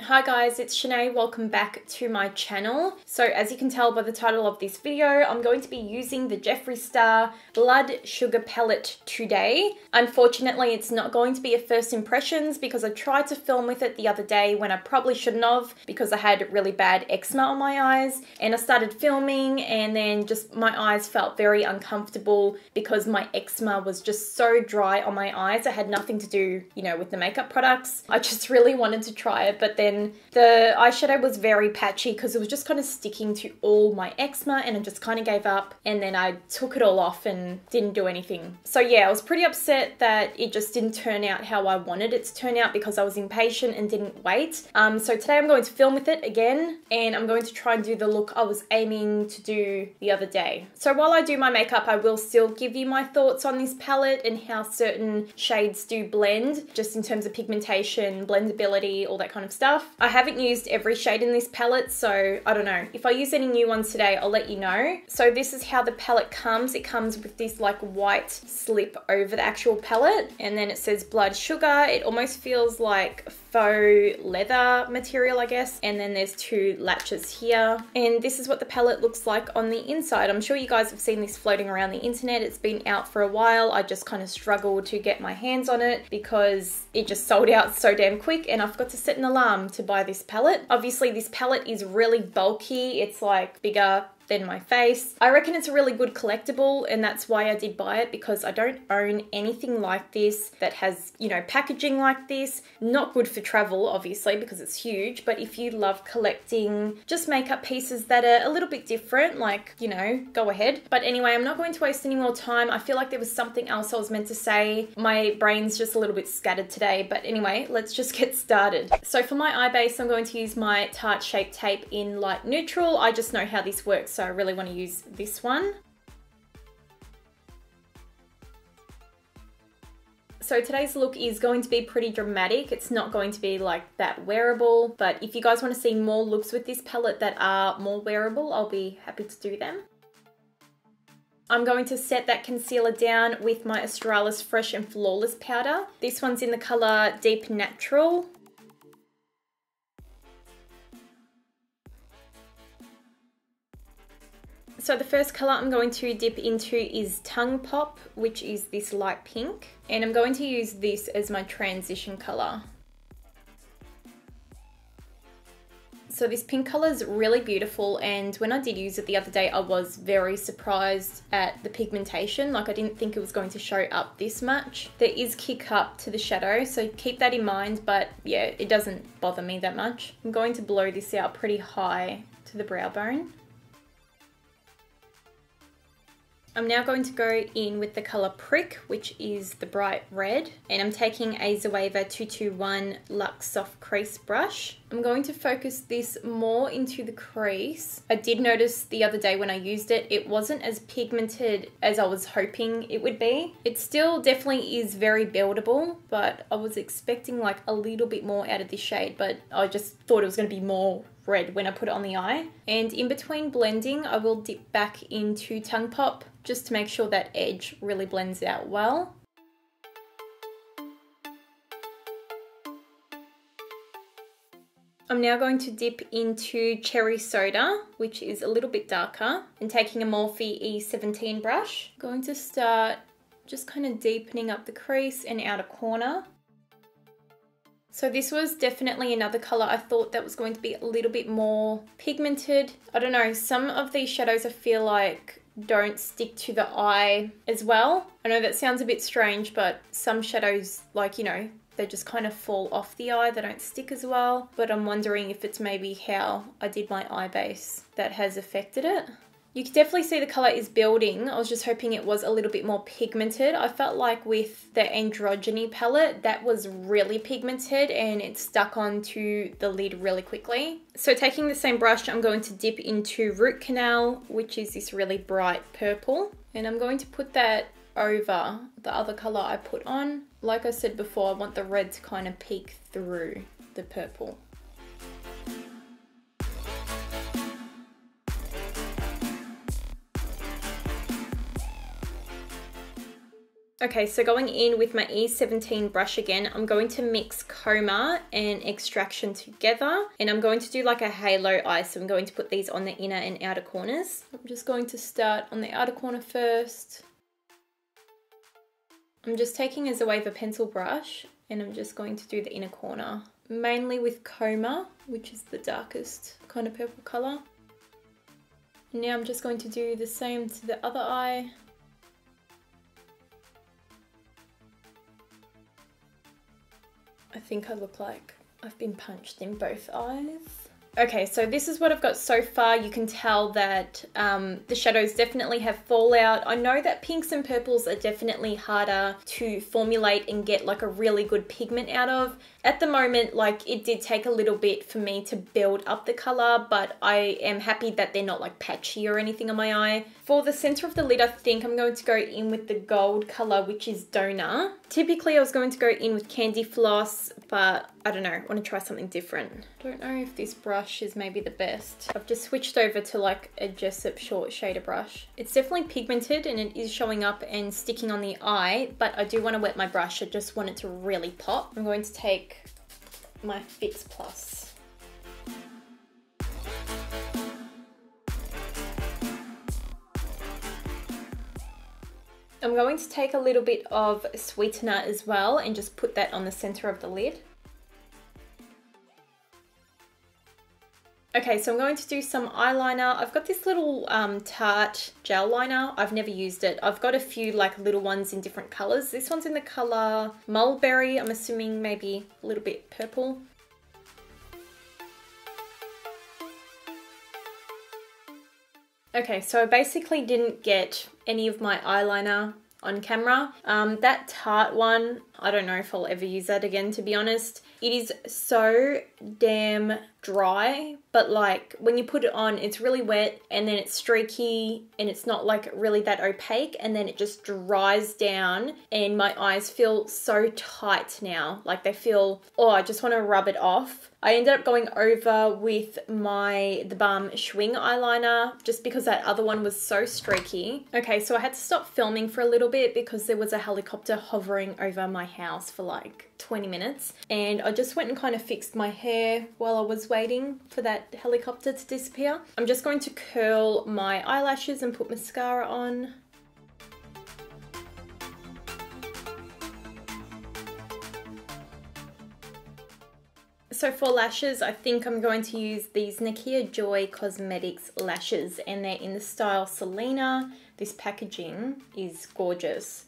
Hi guys, it's Shanae. Welcome back to my channel. So as you can tell by the title of this video, I'm going to be using the Jeffree Star Blood Sugar Palette today. Unfortunately, it's not going to be a first impressions because I tried to film with it the other day when I probably shouldn't have because I had really bad eczema on my eyes, and I started filming and then just my eyes felt very uncomfortable because my eczema was just so dry on my eyes. I had nothing to do, you know, with the makeup products. I just really wanted to try it, but then the eyeshadow was very patchy because it was just kind of sticking to all my eczema, and I just kind of gave up, and then I took it all off and didn't do anything. So yeah, I was pretty upset that it just didn't turn out how I wanted it to turn out because I was impatient and didn't wait. So today I'm going to film with it again, and I'm going to try and do the look I was aiming to do the other day. So while I do my makeup, I will still give you my thoughts on this palette and how certain shades do blend, just in terms of pigmentation, blendability, all that kind of stuff. I haven't used every shade in this palette, so I don't know. If I use any new ones today, I'll let you know. So this is how the palette comes. It comes with this like white slip over the actual palette, and then it says Blood Sugar. It almost feels like faux leather material, I guess. And then there's two latches here. And this is what the palette looks like on the inside. I'm sure you guys have seen this floating around the internet. It's been out for a while. I just kind of struggled to get my hands on it because it just sold out so damn quick, and I forgot to set an alarm to buy this palette. Obviously this palette is really bulky. It's like bigger than my face. I reckon it's a really good collectible, and that's why I did buy it, because I don't own anything like this that has, you know, packaging like this. Not good for travel, obviously, because it's huge, but if you love collecting just makeup pieces that are a little bit different, like, you know, go ahead. But anyway, I'm not going to waste any more time. I feel like there was something else I was meant to say. My brain's just a little bit scattered today, but anyway, let's just get started. So for my eye base, I'm going to use my Tarte Shape Tape in light neutral. I just know how this works, so I really want to use this one. So today's look is going to be pretty dramatic. It's not going to be like that wearable, but if you guys want to see more looks with this palette that are more wearable, I'll be happy to do them. I'm going to set that concealer down with my Australis Fresh and Flawless powder. This one's in the colour Deep Natural. So the first colour I'm going to dip into is Tong Pop, which is this light pink. And I'm going to use this as my transition colour. So this pink colour is really beautiful, and when I did use it the other day, I was very surprised at the pigmentation. Like, I didn't think it was going to show up this much. There is kick up to the shadow, so keep that in mind, but yeah, it doesn't bother me that much. I'm going to blow this out pretty high to the brow bone. I'm now going to go in with the colour Prick, which is the bright red, and I'm taking a Zoeva 221 Luxe Soft Crease brush. I'm going to focus this more into the crease. I did notice the other day when I used it, it wasn't as pigmented as I was hoping it would be. It still definitely is very buildable, but I was expecting like a little bit more out of this shade, but I just thought it was going to be more red when I put it on the eye. And in between blending, I will dip back into Tong Pop just to make sure that edge really blends out well. I'm now going to dip into Cherry Soda, which is a little bit darker, and taking a Morphe E17 brush. I'm going to start just kind of deepening up the crease and outer corner. So this was definitely another colour I thought that was going to be a little bit more pigmented. I don't know, some of these shadows I feel like don't stick to the eye as well. I know that sounds a bit strange, but some shadows, like, you know, they just kind of fall off the eye, they don't stick as well. But I'm wondering if it's maybe how I did my eye base that has affected it. You can definitely see the colour is building. I was just hoping it was a little bit more pigmented. I felt like with the Androgyny palette, that was really pigmented and it stuck onto the lid really quickly. So taking the same brush, I'm going to dip into Root Canal, which is this really bright purple. And I'm going to put that over the other colour I put on. Like I said before, I want the red to kind of peek through the purple. Okay, so going in with my E17 brush again, I'm going to mix Coma and Extraction together, and I'm going to do like a halo eye, so I'm going to put these on the inner and outer corners. I'm just going to start on the outer corner first. I'm just taking as a wave a pencil brush, and I'm just going to do the inner corner, mainly with Coma, which is the darkest kind of purple colour. And now I'm just going to do the same to the other eye. I think I look like I've been punched in both eyes. Okay, so this is what I've got so far. You can tell that the shadows definitely have fallout. I know that pinks and purples are definitely harder to formulate and get like a really good pigment out of. At the moment, like it did take a little bit for me to build up the color, but I am happy that they're not like patchy or anything on my eye. For the center of the lid, I think I'm going to go in with the gold color, which is Donor. Typically, I was going to go in with Candy Floss, but I don't know, I want to try something different. Don't know if this brush is maybe the best. I've just switched over to like a Jessup short shader brush. It's definitely pigmented and it is showing up and sticking on the eye, but I do want to wet my brush. I just want it to really pop. I'm going to take my Fix Plus. I'm going to take a little bit of sweetener as well and just put that on the center of the lid. Okay, so I'm going to do some eyeliner. I've got this little Tarte gel liner. I've never used it. I've got a few like little ones in different colors. This one's in the color Mulberry. I'm assuming maybe a little bit purple. Okay, so I basically didn't get any of my eyeliner on camera. That Tarte one, I don't know if I'll ever use that again, to be honest. It is so damn dry, but like when you put it on, it's really wet and then it's streaky and it's not like really that opaque, and then it just dries down and my eyes feel so tight now. Like they feel, oh, I just want to rub it off. I ended up going over with the Balm Schwing eyeliner just because that other one was so streaky. Okay, so I had to stop filming for a little bit because there was a helicopter hovering over my house for like 20 minutes, and I just went and kind of fixed my hair while I was waiting for that helicopter to disappear. I'm just going to curl my eyelashes and put mascara on. So for lashes, I think I'm going to use these Nikkia Joy Cosmetics lashes, and they're in the style Selena. This packaging is gorgeous.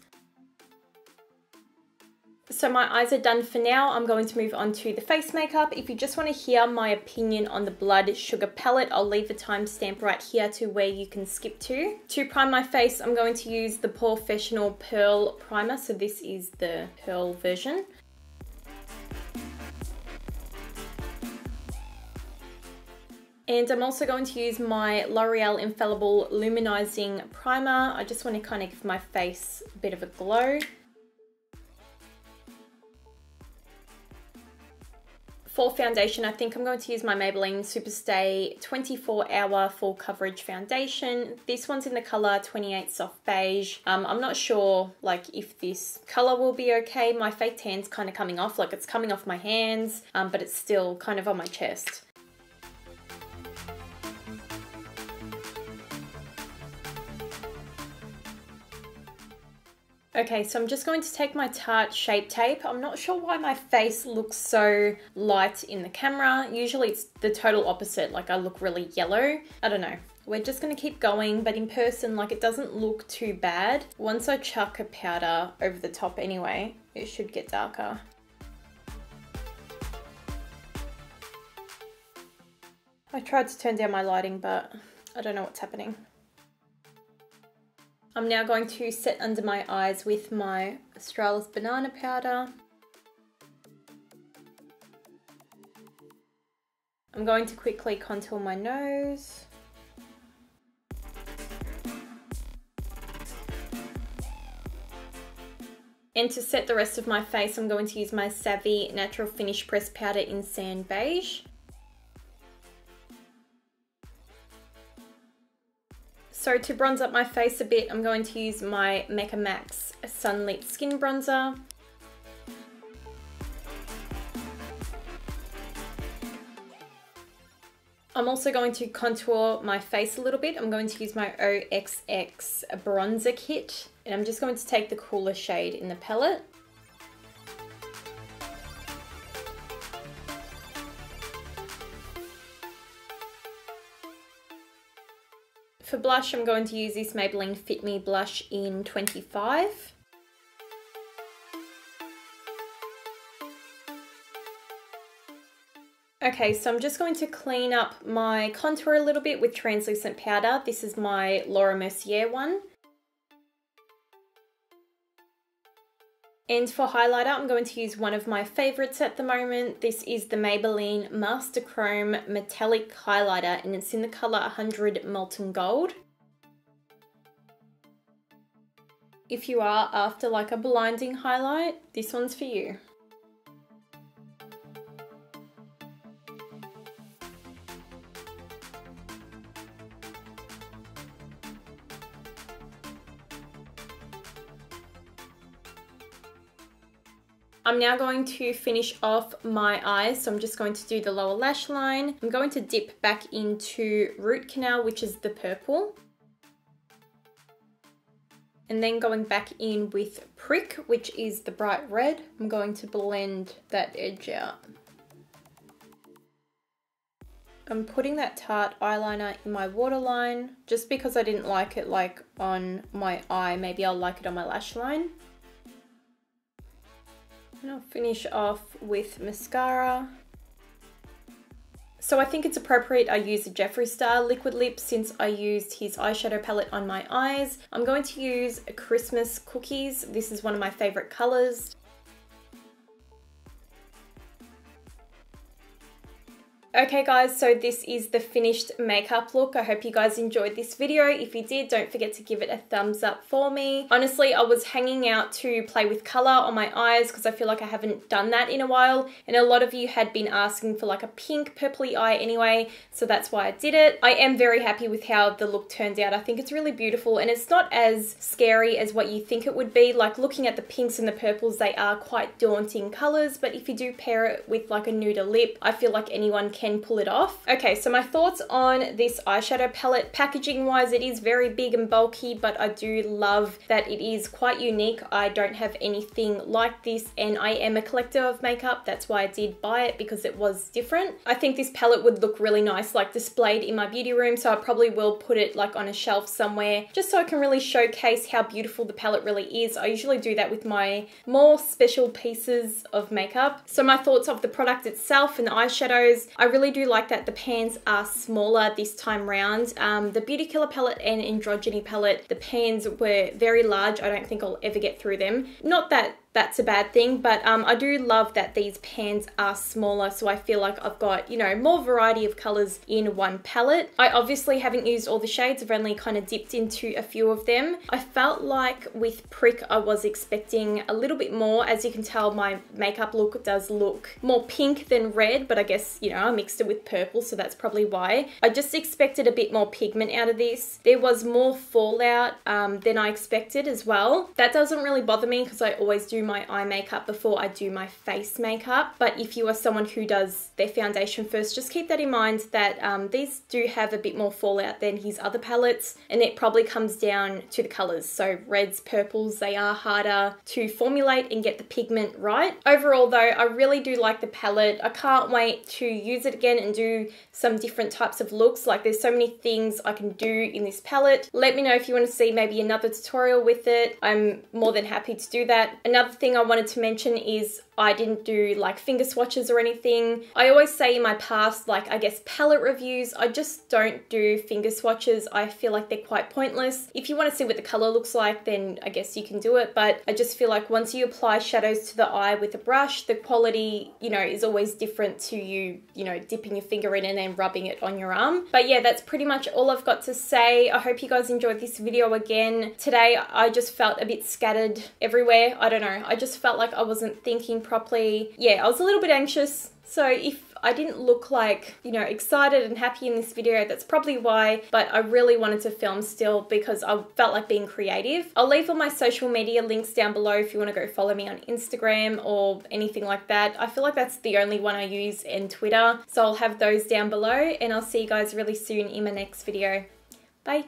So my eyes are done for now. I'm going to move on to the face makeup. If you just want to hear my opinion on the Blood Sugar palette, I'll leave a timestamp right here to where you can skip to. To prime my face, I'm going to use the Porefessional Pearl Primer. So this is the pearl version. And I'm also going to use my Loreal Infallible Luminizing Primer. I just want to kind of give my face a bit of a glow. For foundation, I think I'm going to use my Maybelline Superstay 24-Hour Full Coverage Foundation. This one's in the color 28 Soft Beige. I'm not sure like if this color will be okay. My fake tan's kind of coming off, like it's coming off my hands, but it's still kind of on my chest. Okay, so I'm just going to take my Tarte Shape Tape. I'm not sure why my face looks so light in the camera. Usually it's the total opposite, like I look really yellow. I don't know. We're just gonna keep going, but in person, like it doesn't look too bad. Once I chuck a powder over the top anyway, it should get darker. I tried to turn down my lighting, but I don't know what's happening. I'm now going to set under my eyes with my Australis banana powder. I'm going to quickly contour my nose. And to set the rest of my face, I'm going to use my Savvy Natural Finish Press Powder in Sand Beige. So to bronze up my face a bit, I'm going to use my Mecca Max Sunlit Skin Bronzer. I'm also going to contour my face a little bit. I'm going to use my OXX Bronzer Kit, and I'm just going to take the cooler shade in the palette. For blush, I'm going to use this Maybelline Fit Me blush in 25. Okay, so I'm just going to clean up my contour a little bit with translucent powder. This is my Laura Mercier one. And for highlighter, I'm going to use one of my favorites at the moment. This is the Maybelline Master Chrome Metallic Highlighter, and it's in the color 100 Molten Gold. If you are after like a blinding highlight, this one's for you. I'm now going to finish off my eyes, so I'm just going to do the lower lash line. I'm going to dip back into Root Canal, which is the purple. And then going back in with Prick, which is the bright red. I'm going to blend that edge out. I'm putting that Tarte eyeliner in my waterline, just because I didn't like it like on my eye. Maybe I'll like it on my lash line. And I'll finish off with mascara. So I think it's appropriate I use a Jeffree Star liquid lip since I used his eyeshadow palette on my eyes. I'm going to use Christmas Cookies. This is one of my favorite colors. Okay guys, so this is the finished makeup look. I hope you guys enjoyed this video. If you did, don't forget to give it a thumbs up for me. Honestly, I was hanging out to play with color on my eyes because I feel like I haven't done that in a while, and a lot of you had been asking for like a pink purpley eye anyway, so that's why I did it. I am very happy with how the look turned out. I think it's really beautiful, and it's not as scary as what you think it would be. Like looking at the pinks and the purples, they are quite daunting colors, but if you do pair it with like a nude lip, I feel like anyone can pull it off. Okay, so my thoughts on this eyeshadow palette. Packaging wise, it is very big and bulky, but I do love that it is quite unique. I don't have anything like this, and I am a collector of makeup. That's why I did buy it, because it was different. I think this palette would look really nice like displayed in my beauty room, so I probably will put it like on a shelf somewhere just so I can really showcase how beautiful the palette really is. I usually do that with my more special pieces of makeup. So my thoughts of the product itself and the eyeshadows, I really do like that the pans are smaller this time round. The Beauty Killer palette and Androgyny palette, the pans were very large. I don't think I'll ever get through them. Not that that's a bad thing, but I do love that these pans are smaller, so I feel like I've got, you know, more variety of colors in one palette. I obviously haven't used all the shades. I've only kind of dipped into a few of them. I felt like with Prick, I was expecting a little bit more. As you can tell, my makeup look does look more pink than red, but I guess, you know, I mixed it with purple, so that's probably why. I just expected a bit more pigment out of this. There was more fallout than I expected as well. That doesn't really bother me because I always do my eye makeup before I do my face makeup, but if you are someone who does their foundation first, just keep that in mind that these do have a bit more fallout than his other palettes, and it probably comes down to the colors. So reds, purples, they are harder to formulate and get the pigment right. Overall though, I really do like the palette. I can't wait to use it again and do some different types of looks. Like there's so many things I can do in this palette. Let me know if you want to see maybe another tutorial with it. I'm more than happy to do that. Another thing I wanted to mention is I didn't do like finger swatches or anything. I always say in my past, like I guess palette reviews, I just don't do finger swatches. I feel like they're quite pointless. If you want to see what the color looks like, then I guess you can do it, but I just feel like once you apply shadows to the eye with a brush, the quality, you know, is always different to you know, dipping your finger in and then rubbing it on your arm. But yeah, that's pretty much all I've got to say. I hope you guys enjoyed this video again. Today, I just felt a bit scattered everywhere. I don't know. I just felt like I wasn't thinking properly. Yeah, I was a little bit anxious, So if I didn't look like, you know, excited and happy in this video, that's probably why, but I really wanted to film still because I felt like being creative. I'll leave all my social media links down below if you want to go follow me on Instagram or anything like that. I feel like that's the only one I use, and Twitter. So I'll have those down below, and I'll see you guys really soon in my next video. Bye.